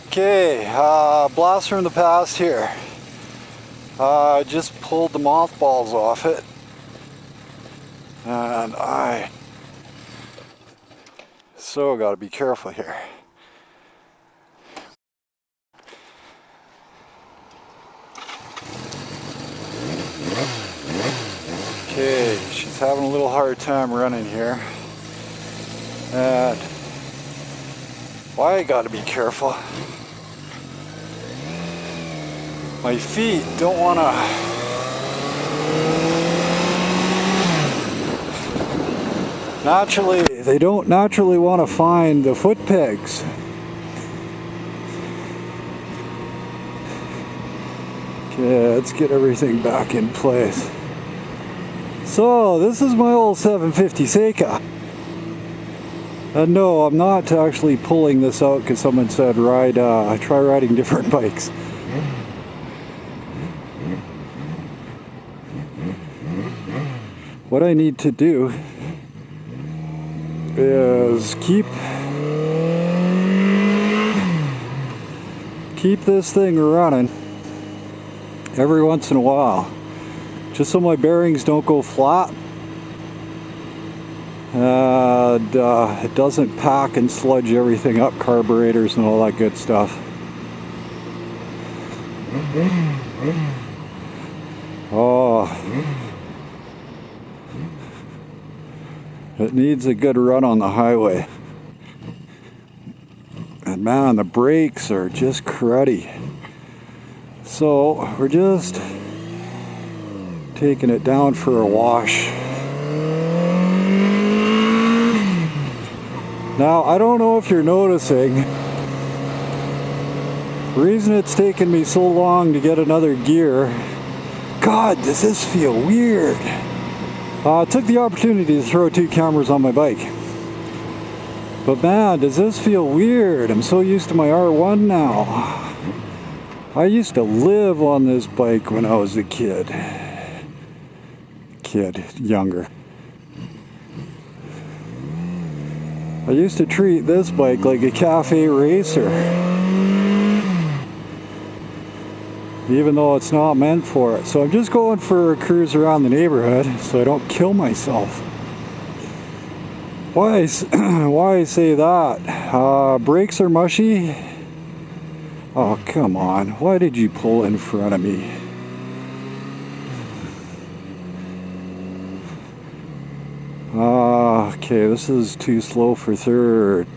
Okay, blast from the past here. I just pulled the mothballs off it, and I so gotta be careful here. Okay, she's having a little hard time running here, and why I gotta be careful. My feet don't wanna they don't naturally want to find the foot pegs. Okay, let's get everything back in place. So this is my old 750 Seca. And no, I'm not actually pulling this out because someone said try riding different bikes. What I need to do is keep this thing running every once in a while, just so my bearings don't go flat and it doesn't pack and sludge everything up, carburetors and all that good stuff. Oh, it needs a good run on the highway. And man, the brakes are just cruddy. So we're just taking it down for a wash. Now, I don't know if you're noticing, the reason it's taken me so long to get another gear, God, does this feel weird? I took the opportunity to throw 2 cameras on my bike. But man, does this feel weird? I'm so used to my R1 now. I used to live on this bike when I was a kid. Younger. I used to treat this bike like a cafe racer. Even though it's not meant for it. So I'm just going for a cruise around the neighborhood so I don't kill myself. Why I say that? Brakes are mushy. Oh, come on. Why did you pull in front of me? Okay, this is too slow for third.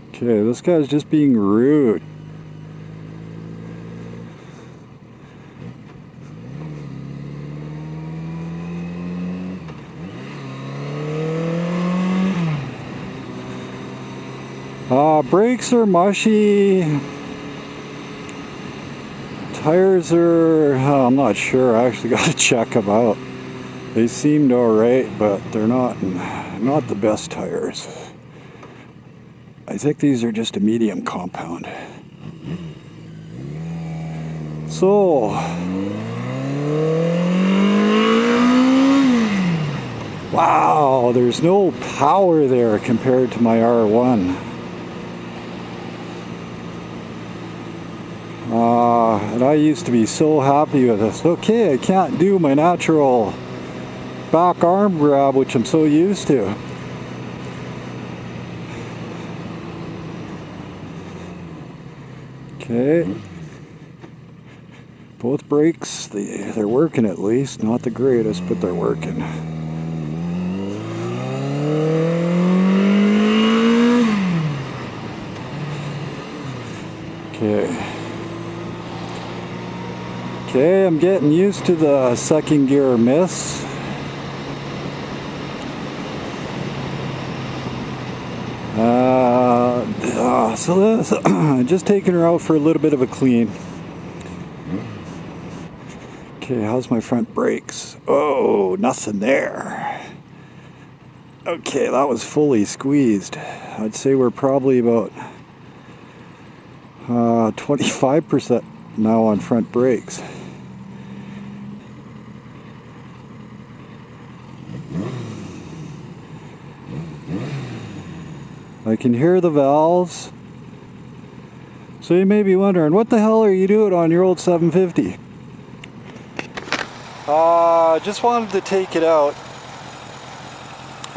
Okay, this guy's just being rude. Brakes are mushy. Tires are, I'm not sure. I actually got to check them out. They seemed alright, but they're not the best tires. I think these are just a medium compound. So, wow, there's no power there compared to my R1. And I used to be so happy with this. Okay, I can't do my natural back arm grab, which I'm so used to. Okay. Both brakes, they're working at least. Not the greatest, but they're working. Okay. Okay, I'm getting used to the second gear miss. So this, just taking her out for a little bit of a clean. Okay, how's my front brakes? Oh, nothing there. Okay, that was fully squeezed. I'd say we're probably about 25% now on front brakes. I can hear the valves. So you may be wondering, what the hell are you doing on your old 750? Just wanted to take it out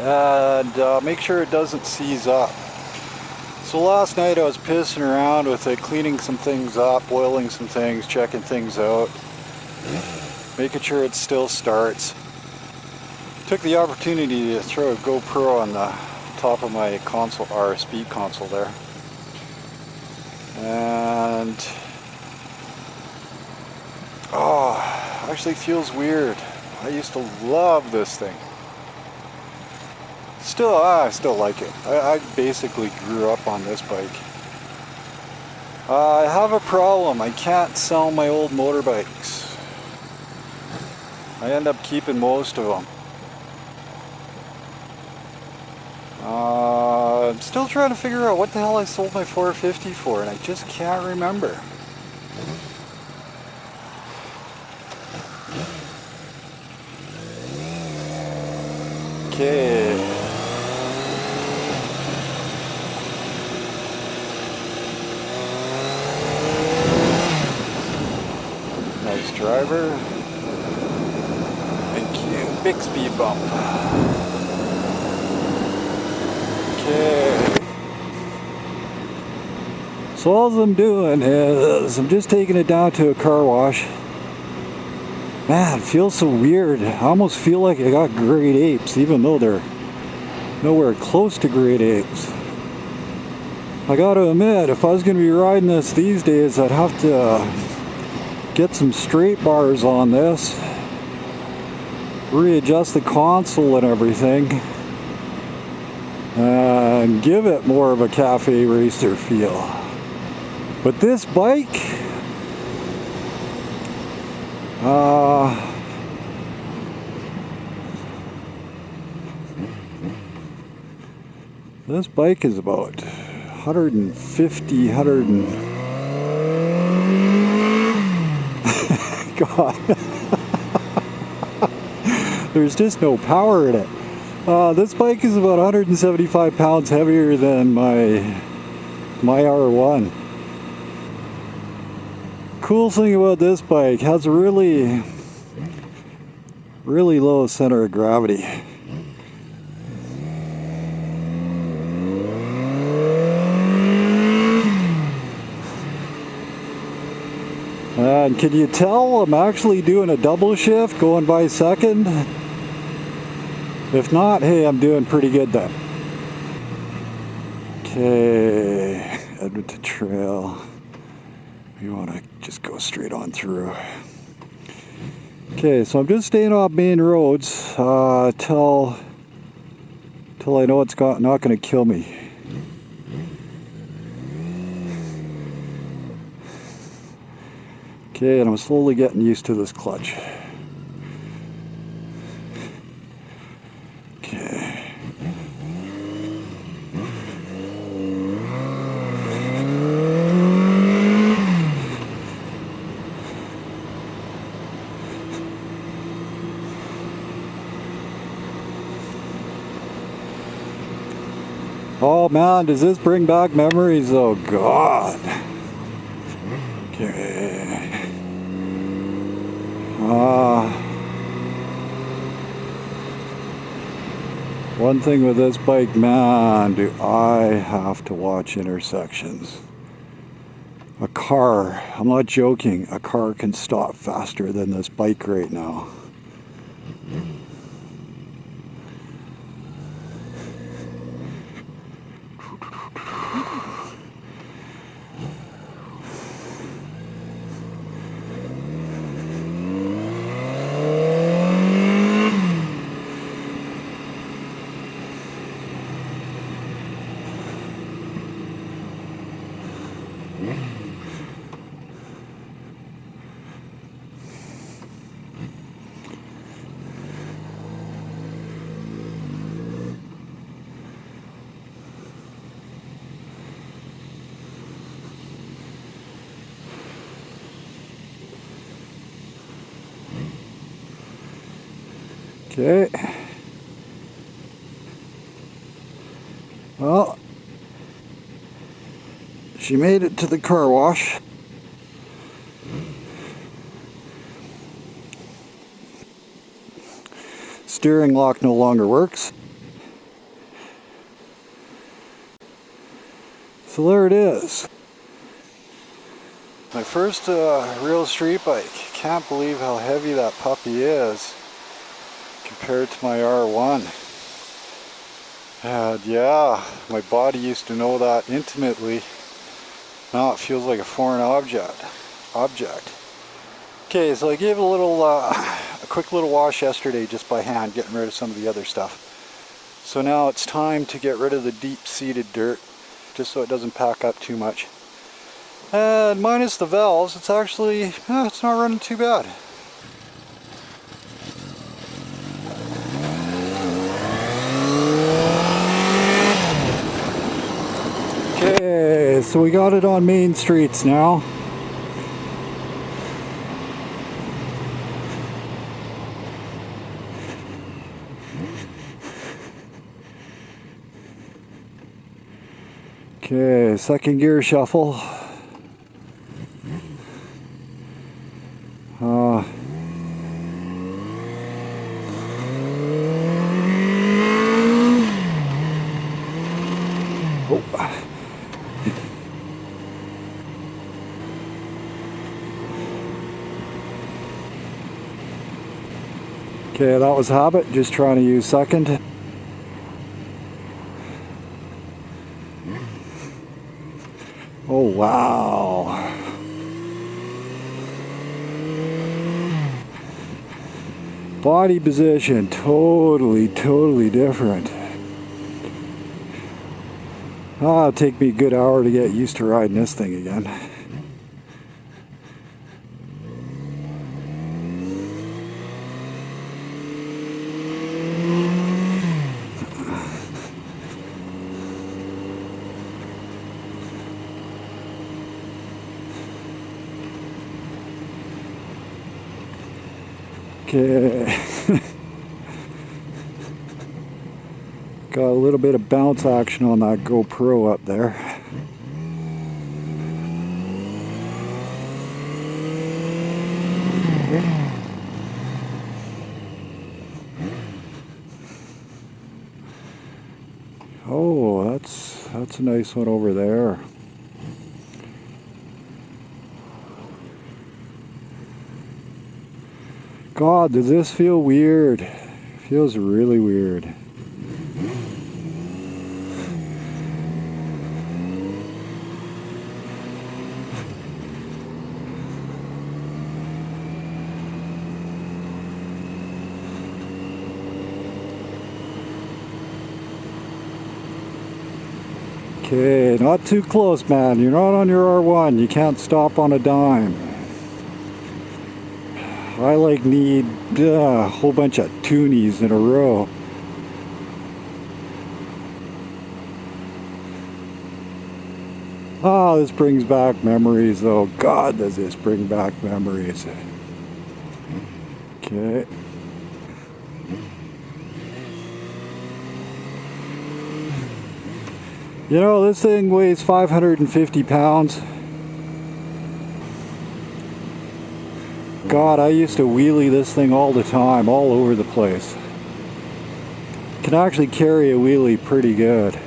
and make sure it doesn't seize up. So last night I was pissing around with it, cleaning some things up, oiling some things, checking things out, making sure it still starts. Took the opportunity to throw a GoPro on the top of my console, or speed console there. And actually feels weird. I used to love this thing. I still like it. I basically grew up on this bike. I have a problem. I can't sell my old motorbikes. I end up keeping most of them. I'm still trying to figure out what the hell I sold my 450 for, and I just can't remember. Okay. Nice driver. Thank you. Big speed bump. Okay. So all I'm doing is I'm just taking it down to a car wash. Man, it feels so weird. I almost feel like I got grade apes, even though they're nowhere close to grade apes. I gotta admit, if I was gonna be riding this these days, I'd have to get some straight bars on this, readjust the console and everything, and give it more of a cafe racer feel. But this bike, this bike is about 150, God. There's just no power in it. This bike is about 175 pounds heavier than my R1. Cool thing about this bike, has a really low center of gravity. And can you tell I'm actually doing a double shift going by second? If not, hey, I'm doing pretty good then. Okay, Edmonton Trail. You want to just go straight on through. Okay, so I'm just staying off main roads till I know it's not going to kill me. Okay, and I'm slowly getting used to this clutch. Okay. Oh man, does this bring back memories? Oh God. Okay. One thing with this bike, man, do I have to watch intersections. A car, I'm not joking, a car can stop faster than this bike right now. Okay. Well, She made it to the car wash. Steering lock no longer works. So there it is. My first real street bike. Can't believe how heavy that puppy is compared to my R1. And yeah, my body used to know that intimately. Now it feels like a foreign object. Okay, so I gave it a quick little wash yesterday just by hand, getting rid of some of the other stuff. So now it's time to get rid of the deep-seated dirt, just so it doesn't pack up too much. And minus the valves, it's actually, it's not running too bad. Okay, so we got it on main streets now. Okay, second gear shuffle. Oh. Okay, that was habit, just trying to use second. Oh wow. Body position, totally different. It'll take me a good hour to get used to riding this thing again. Okay. Got a little bit of bounce action on that GoPro up there. Oh, that's a nice one over there. God, does this feel weird? It feels really weird. Okay, not too close, man. You're not on your R1. You can't stop on a dime. I need a whole bunch of toonies in a row. Oh, this brings back memories though. God, does this bring back memories. Okay. You know, this thing weighs 550 pounds. God, I used to wheelie this thing all the time, all over the place. Can actually carry a wheelie pretty good.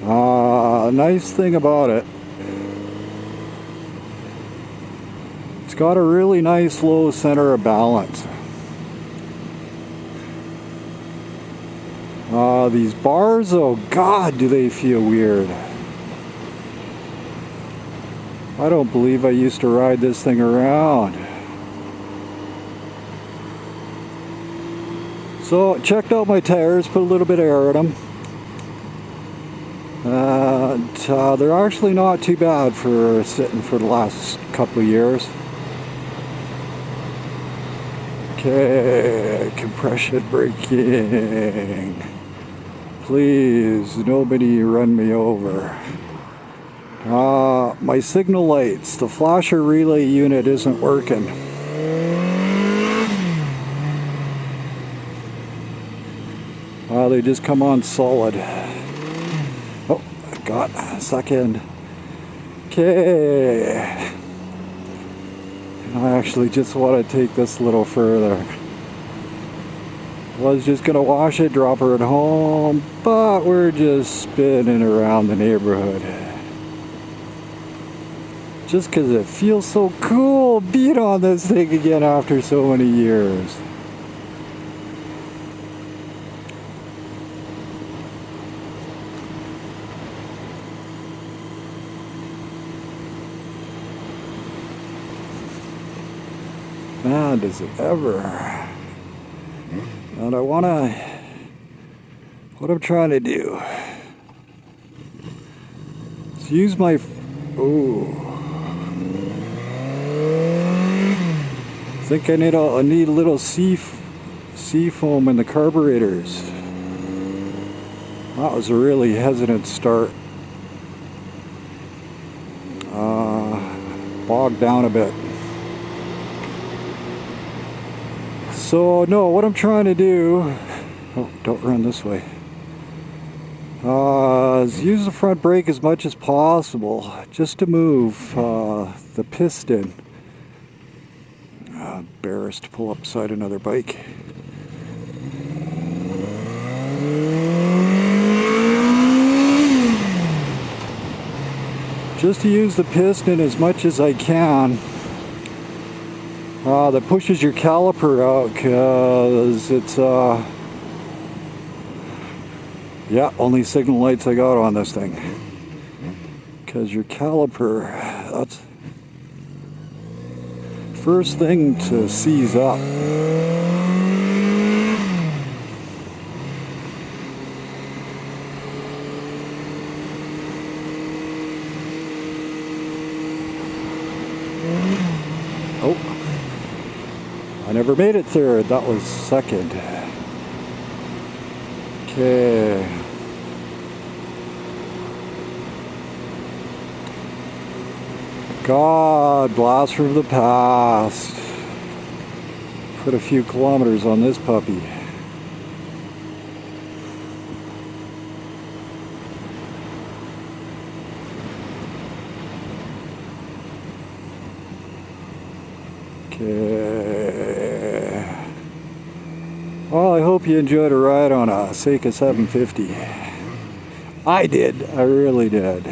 Nice thing about it, it's got a really nice low center of balance. These bars, oh God, do they feel weird. I don't believe I used to ride this thing around. So, checked out my tires, put a little bit of air in them. They're actually not too bad for sitting for the last couple of years. Okay, compression braking. Please, nobody run me over. My signal lights, the flasher relay unit isn't working. They just come on solid. Oh, got second. Okay. I actually just want to take this a little further. Was just gonna wash it, drop her at home, but we're just spinning around the neighborhood. Just because it feels so cool being on this thing again after so many years. Man, does it ever. And I wanna, what I'm trying to do is use my, I think I need a little sea foam in the carburetors. That was a really hesitant start. Bogged down a bit. So no, what I'm trying to do, oh, don't run this way, is use the front brake as much as possible just to move the piston. Embarrassed to pull up beside another bike. Just to use the piston as much as I can. That pushes your caliper out because it's yeah, only signal lights I got on this thing, because your caliper, that's first thing to seize up. Oh, I never made it third, that was second. Okay. God, blast from the past. Put a few kilometers on this puppy. Okay. Well, I hope you enjoyed a ride on a Seca 750. I did, I really did.